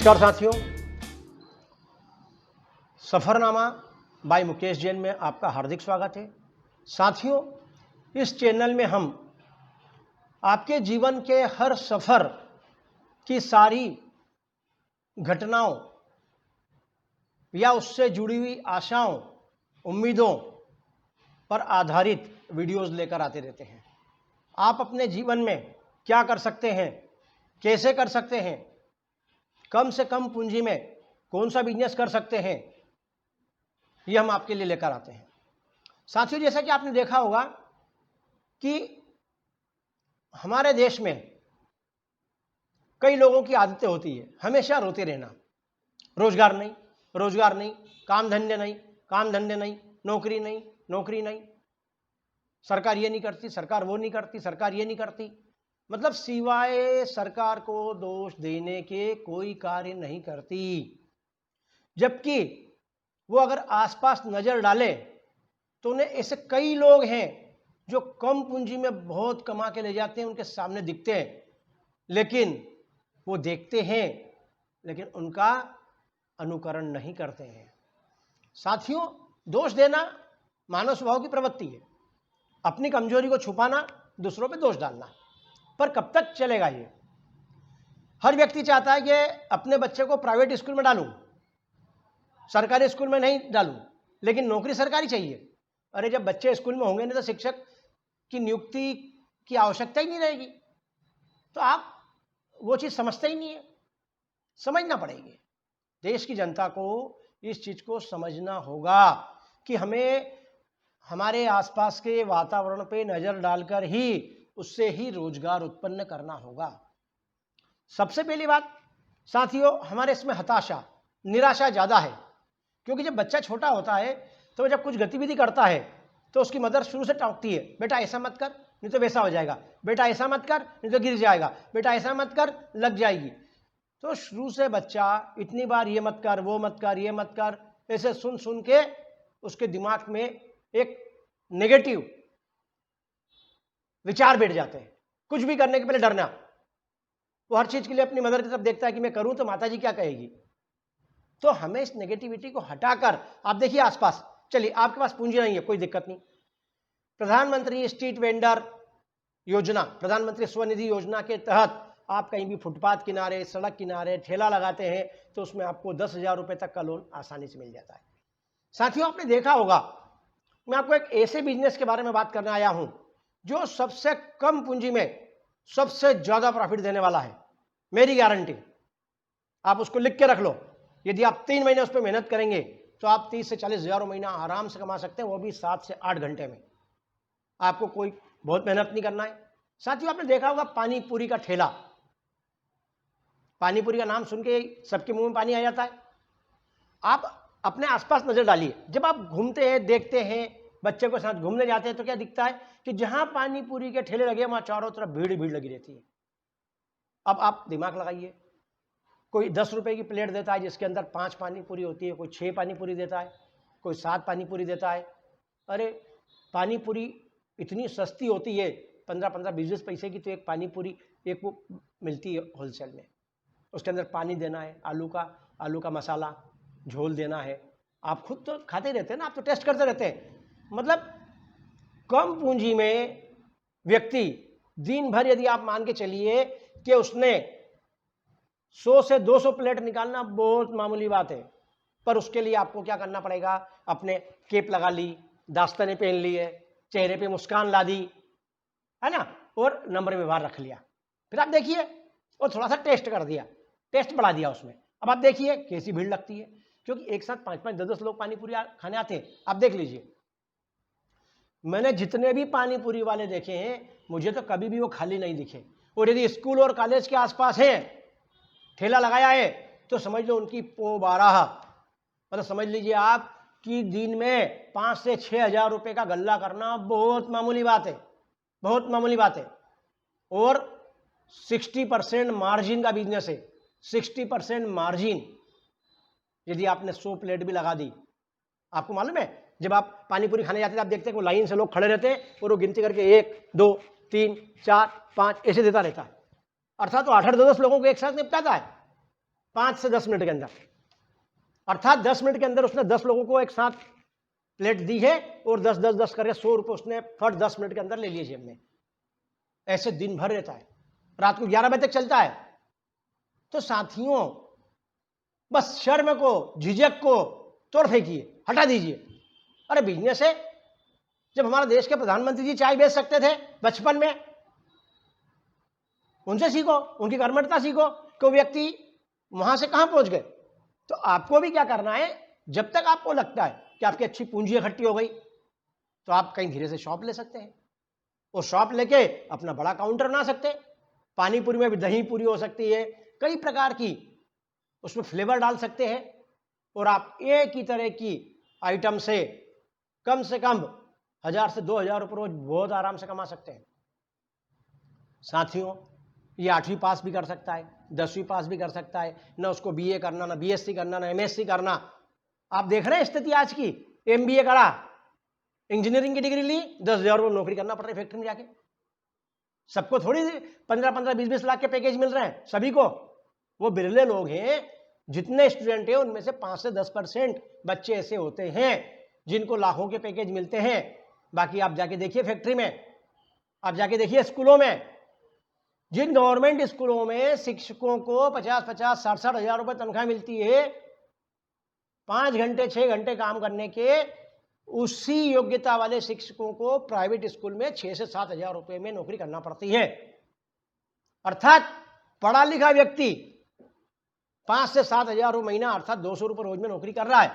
नमस्कार साथियों, सफ़रनामा बाय मुकेश जैन में आपका हार्दिक स्वागत है। साथियों, इस चैनल में हम आपके जीवन के हर सफ़र की सारी घटनाओं या उससे जुड़ी हुई आशाओं, उम्मीदों पर आधारित वीडियोस लेकर आते रहते हैं। आप अपने जीवन में क्या कर सकते हैं, कैसे कर सकते हैं, कम से कम पूंजी में कौन सा बिजनेस कर सकते हैं, ये हम आपके लिए लेकर आते हैं। साथियों, जैसा कि आपने देखा होगा कि हमारे देश में कई लोगों की आदतें होती है हमेशा रोते रहना। रोजगार नहीं, रोजगार नहीं, काम धंधे नहीं, काम धंधे नहीं, नौकरी नहीं, नौकरी नहीं, सरकार ये नहीं करती, सरकार वो नहीं करती, सरकार ये नहीं करती। मतलब सिवाय सरकार को दोष देने के कोई कार्य नहीं करती। जबकि वो अगर आसपास नजर डाले तो उन्हें ऐसे कई लोग हैं जो कम पूंजी में बहुत कमा के ले जाते हैं, उनके सामने दिखते हैं, लेकिन वो देखते हैं लेकिन उनका अनुकरण नहीं करते हैं। साथियों, दोष देना मानव स्वभाव की प्रवृत्ति है। अपनी कमजोरी को छुपाना, दूसरों पे दोष डालना, पर कब तक चलेगा ये? हर व्यक्ति चाहता है कि अपने बच्चे को प्राइवेट स्कूल में डालूं, सरकारी स्कूल में नहीं डालूं, लेकिन नौकरी सरकारी चाहिए। अरे जब बच्चे स्कूल में होंगे नहीं तो शिक्षक की नियुक्ति की आवश्यकता ही नहीं रहेगी। तो आप वो चीज समझते ही नहीं है। समझना पड़ेगी। देश की जनता को इस चीज को समझना होगा कि हमें हमारे आसपास के वातावरण पे नजर डालकर ही उससे ही रोजगार उत्पन्न करना होगा। सबसे पहली बात साथियों, हमारे इसमें हताशा, निराशा ज्यादा है। क्योंकि जब बच्चा छोटा होता है तो जब कुछ गतिविधि करता है तो उसकी मदर शुरू से टोकती है, बेटा ऐसा मत कर नहीं तो वैसा हो जाएगा, बेटा ऐसा मत कर नहीं तो गिर जाएगा, बेटा ऐसा मत कर लग जाएगी। तो शुरू से बच्चा इतनी बार ये मत कर, वो मत कर, ये मत कर, ऐसे सुन सुन के उसके दिमाग में एक नेगेटिव विचार बैठ जाते हैं। कुछ भी करने के पहले डरना। वो हर चीज के लिए अपनी मदर की तरफ देखता है कि मैं करूं तो माताजी क्या कहेगी। तो हमें इस नेगेटिविटी को हटाकर, आप देखिए आसपास, चलिए आपके पास पूंजी नहीं है, कोई दिक्कत नहीं। प्रधानमंत्री स्ट्रीट वेंडर योजना, प्रधानमंत्री स्वनिधि योजना के तहत आप कहीं भी फुटपाथ किनारे, सड़क किनारे ठेला लगाते हैं तो उसमें आपको 10,000 रुपए तक का लोन आसानी से मिल जाता है। साथियों, आपने देखा होगा, मैं आपको एक ऐसे बिजनेस के बारे में बात करने आया हूं जो सबसे कम पूंजी में सबसे ज्यादा प्रॉफिट देने वाला है। मेरी गारंटी, आप उसको लिख के रख लो। यदि आप 3 महीने उस पर मेहनत करेंगे तो आप 30 से 40,000 महीना आराम से कमा सकते हैं, वो भी 7 से 8 घंटे में। आपको कोई बहुत मेहनत नहीं करना है। साथियों, आपने देखा होगा पानी पूरी का ठेला। पानी पूरी का नाम सुन के सबके मुंह में पानी आ जाता है। आप अपने आसपास नजर डालिए, जब आप घूमते हैं, देखते हैं, बच्चे के साथ घूमने जाते हैं तो क्या दिखता है कि जहां पानी पूरी के ठेले लगे वहां चारों तरफ भीड़ भीड़ लगी रहती है। अब आप दिमाग लगाइए, कोई 10 रुपए की प्लेट देता है जिसके अंदर 5 पानी पूरी होती है, कोई 6 पानी पूरी देता है, कोई 7 पानी पूरी देता है। अरे पानी पूरी इतनी सस्ती होती है, 15-15, 20 पैसे की तो एक पानी पूरी एक वो मिलती है होलसेल में। उसके अंदर पानी देना है, आलू का मसाला, झोल देना है। आप खुद तो खाते रहते हैं ना, आप तो टेस्ट करते रहते हैं। मतलब कम पूंजी में व्यक्ति दिन भर, यदि आप मान के चलिए कि उसने 100 से 200 प्लेट निकालना बहुत मामूली बात है, पर उसके लिए आपको क्या करना पड़ेगा? अपने केप लगा ली, दास्ताने पहन लिए, चेहरे पे मुस्कान ला दी, है ना, और नंबर व्यवहार रख लिया। फिर आप देखिए, और थोड़ा सा टेस्ट कर दिया, टेस्ट बढ़ा दिया उसमें। अब आप देखिए कैसी भीड़ लगती है, क्योंकि एक साथ 5-5, 10-10 लोग पानी पूरी खाने आते हैं। आप देख लीजिए, मैंने जितने भी पानी पूरी वाले देखे हैं, मुझे तो कभी भी वो खाली नहीं दिखे। और यदि स्कूल और कॉलेज के आसपास है, ठेला लगाया है, तो समझ लो उनकी पो 12, मतलब समझ लीजिए आप कि दिन में 5 से 6,000 रुपए का गल्ला करना बहुत मामूली बात है, बहुत मामूली बात है। और 60% मार्जिन का बिजनेस है, 60% मार्जिन। यदि आपने 100 प्लेट भी लगा दी, आपको मालूम है जब आप पानी पूरी खाने जाते हैं आप देखते हैं वो लाइन से लोग खड़े रहते हैं और वो गिनती करके 1, 2, 3, 4, 5 ऐसे देता रहता है। अर्थात तो 8-8, 10 लोगों को एक साथ निपटाता है। 5 से 10 मिनट के अंदर, अर्थात 10 मिनट के अंदर उसने 10 लोगों को एक साथ प्लेट दी है और 10 करके 100 रुपये उसने फट 10 मिनट के अंदर ले लिए जेब में। ऐसे दिन भर रहता है, रात को 11 बजे तक चलता है। तो साथियों, बस शर्म को, झिझक को तोड़ फेंकिए, हटा दीजिए। अरे बिजनेस है, जब हमारे देश के प्रधानमंत्री जी चाय बेच सकते थे बचपन में, उनसे सीखो, उनकी कर्मठता सीखो कि व्यक्ति वहां से कहां पहुंच गए। तो आपको भी क्या करना है, जब तक आपको लगता है कि आपकी अच्छी पूंजी इकट्ठी हो गई तो आप कहीं धीरे से शॉप ले सकते हैं, और शॉप लेके अपना बड़ा काउंटर बना सकते हैं। पानी पूरी में भी दही पूरी हो सकती है, कई प्रकार की उसमें फ्लेवर डाल सकते हैं, और आप एक ही तरह की आइटम से कम 1000 से 2000 रुपये रोज बहुत आराम से कमा सकते हैं। साथियों, ये 8वीं पास भी कर सकता है, 10वीं पास भी कर सकता है, ना उसको बीए करना, ना बीएससी करना, ना एमएससी करना। आप देख रहे हैं स्थिति आज की, एमबीए करा, इंजीनियरिंग की डिग्री ली, 10,000 रुपये नौकरी करना पड़ रही है फैक्ट्री में जाके। सबको थोड़ी 15-15, 20-20 लाख के पैकेज मिल रहे हैं सभी को। वो बिरले लोग हैं, जितने स्टूडेंट हैं उनमें से 5 से 10% बच्चे ऐसे होते हैं जिनको लाखों के पैकेज मिलते हैं। बाकी आप जाके देखिए फैक्ट्री में, आप जाके देखिए स्कूलों में, जिन गवर्नमेंट स्कूलों में शिक्षकों को 50-50, 60-60 हजार रुपये तनख्वाह मिलती है 5 घंटे 6 घंटे काम करने के, उसी योग्यता वाले शिक्षकों को प्राइवेट स्कूल में 6 से 7 हजार रुपये में नौकरी करना पड़ती है। अर्थात पढ़ा लिखा व्यक्ति 5 से 7 हजार रुपये महीना, अर्थात 200 रुपये रोज में नौकरी कर रहा है,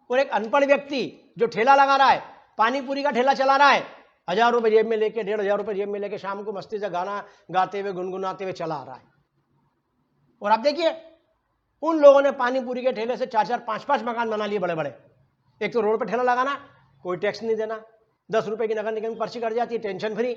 और एक अनपढ़ व्यक्ति जो ठेला लगा रहा है, पानी पूरी का ठेला चला रहा है, 1000 रुपये जेब में लेके, 1500 रुपये जेब में लेके शाम को मस्ती से गाना गाते हुए, गुनगुनाते हुए चला आ रहा है। और आप देखिए, उन लोगों ने पानी पूरी के ठेले से 4-4, 5-5 मकान बना लिए बड़े बड़े। एक तो रोड पर ठेला लगाना, कोई टैक्स नहीं देना, 10 रुपये की नगर निगम की पर्ची कट जाती है, टेंशन फ्री।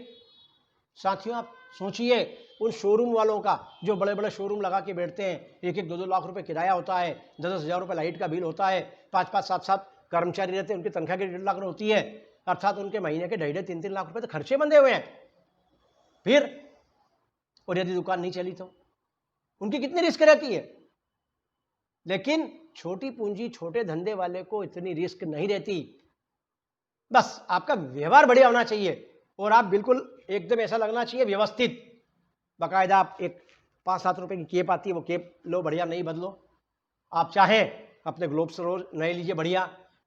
साथियों, आप सोचिए उन शोरूम वालों का, जो बड़े बड़े शोरूम लगा के बैठते हैं, 1-1, 2-2 लाख रुपए किराया होता है, 10-10 हजार रुपये लाइट का बिल होता है, 5-5, 7-7 कर्मचारी रहते हैं, उनकी तनख्वाह की 1.5 लाख होती है, अर्थात उनके महीने के 2.5, 3-3 लाख रुपए तो खर्चे बंधे हुए हैं। फिर और यदि दुकान नहीं चली तो उनकी कितनी रिस्क रहती है। लेकिन छोटी पूंजी, छोटे धंधे वाले को इतनी रिस्क नहीं रहती। बस आपका व्यवहार बढ़िया होना चाहिए, और आप बिल्कुल एकदम ऐसा लगना चाहिए व्यवस्थित, बाकायदा। आप एक 5-7 रुपए की केप आती है, वो केप लो, बढ़िया, नहीं बदलो। आप चाहें अपने ग्लोब्स रोज नए लीजिए, बढ़िया,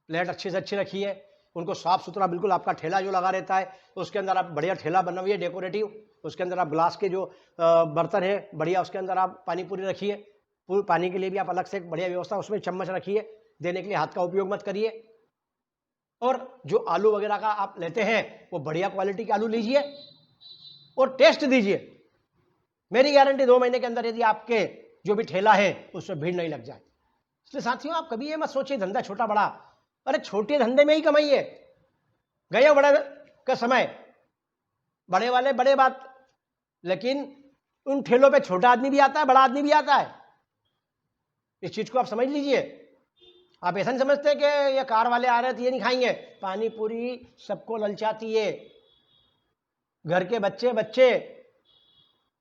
प्लेट अच्छे से अच्छी रखिए, उनको साफ सुथरा, बिल्कुल आपका ठेला जो लगा रहता है उसके अंदर आप बढ़िया ठेला बना हुई है डेकोरेटिव, उसके अंदर आप ग्लास के जो बर्तन है बढ़िया, उसके अंदर आप पानी पूरी रखिए। पानी के लिए भी आप अलग से बढ़िया व्यवस्था, उसमें चम्मच रखिए, देने के लिए हाथ का उपयोग मत करिए। और जो आलू वगैरह का आप लेते हैं वो बढ़िया क्वालिटी के आलू लीजिए और टेस्ट दीजिए। मेरी गारंटी 2 महीने के अंदर यदि आपके जो भी ठेला है उसमें भीड़ नहीं लग जाए। इसलिए साथियों, आप कभी ये मत सोचिए धंधा छोटा बड़ा, अरे छोटे धंधे में ही कमाइए। गए बड़े का समय, बड़े वाले बड़े बात, लेकिन उन ठेलों पे छोटा आदमी भी आता है, बड़ा आदमी भी आता है। इस चीज को आप समझ लीजिए। आप ऐसा नहीं समझते कि ये कार वाले आ रहे थे ये नहीं खाएंगे। पानी पूरी सबको ललचाती है। घर के बच्चे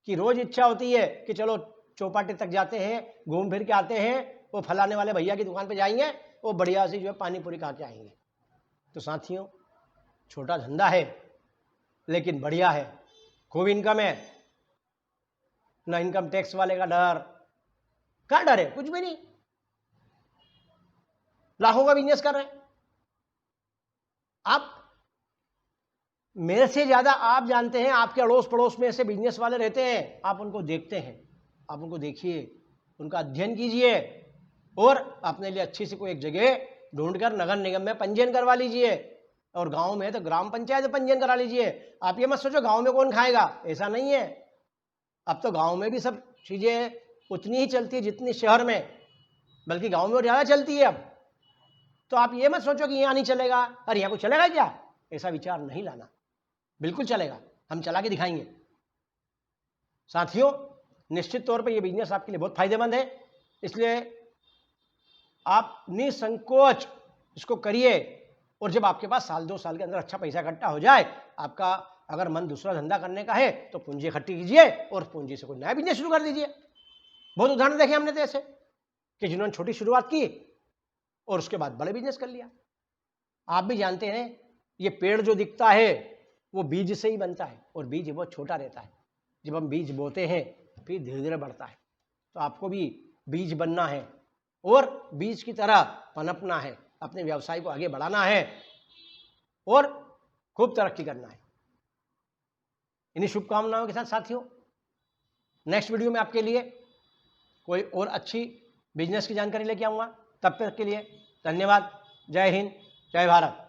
की रोज इच्छा होती है कि चलो चौपाटी तक जाते हैं, घूम फिर के आते हैं, वो फलाने वाले भैया की दुकान पे जाएंगे, वो बढ़िया सी जो है पानी पूरी खा के आएंगे। तो साथियों, छोटा धंधा है लेकिन बढ़िया है, खूब इनकम है, ना इनकम टैक्स वाले का डर। क्या डर है? कुछ भी नहीं, लाखों का बिजनेस कर रहे हैं आप। मेरे से ज्यादा आप जानते हैं, आपके अड़ोस पड़ोस में ऐसे बिजनेस वाले रहते हैं, आप उनको देखते हैं, आप उनको देखिए, उनका अध्ययन कीजिए और अपने लिए अच्छी सी कोई एक जगह ढूंढकर नगर निगम में पंजीयन करवा लीजिए, और गांव में तो ग्राम पंचायत में पंजीयन करा लीजिए। आप ये मत सोचो गांव में कौन खाएगा, ऐसा नहीं है। अब तो गांव में भी सब चीजें उतनी ही चलती है जितनी शहर में, बल्कि गांव में और ज्यादा चलती है अब। तो आप ये मत सोचो कि यहाँ नहीं चलेगा, अरे यहाँ कुछ चलेगा क्या, ऐसा विचार नहीं लाना। बिल्कुल चलेगा, हम चला के दिखाएंगे। साथियों, निश्चित तौर पे ये बिजनेस आपके लिए बहुत फायदेमंद है, इसलिए आप निसंकोच इसको करिए। और जब आपके पास 1-2 साल के अंदर अच्छा पैसा इकट्ठा हो जाए, आपका अगर मन दूसरा धंधा करने का है तो पूंजी इकट्ठी कीजिए और पूंजी से कोई नया बिजनेस शुरू कर दीजिए। बहुत उदाहरण देखे हमने तो ऐसे कि जिन्होंने छोटी शुरुआत की और उसके बाद बड़े बिजनेस कर लिया। आप भी जानते हैं ये पेड़ जो दिखता है वो बीज से ही बनता है और बीज बहुत छोटा रहता है। जब हम बीज बोते हैं फिर धीरे धीरे बढ़ता है। तो आपको भी बीज बनना है और बीज की तरह पनपना है, अपने व्यवसाय को आगे बढ़ाना है और खूब तरक्की करना है। इन्हीं शुभकामनाओं के साथ साथियों, नेक्स्ट वीडियो में आपके लिए कोई और अच्छी बिजनेस की जानकारी लेके आऊँगा। तब तक के लिए धन्यवाद। जय हिंद, जय भारत।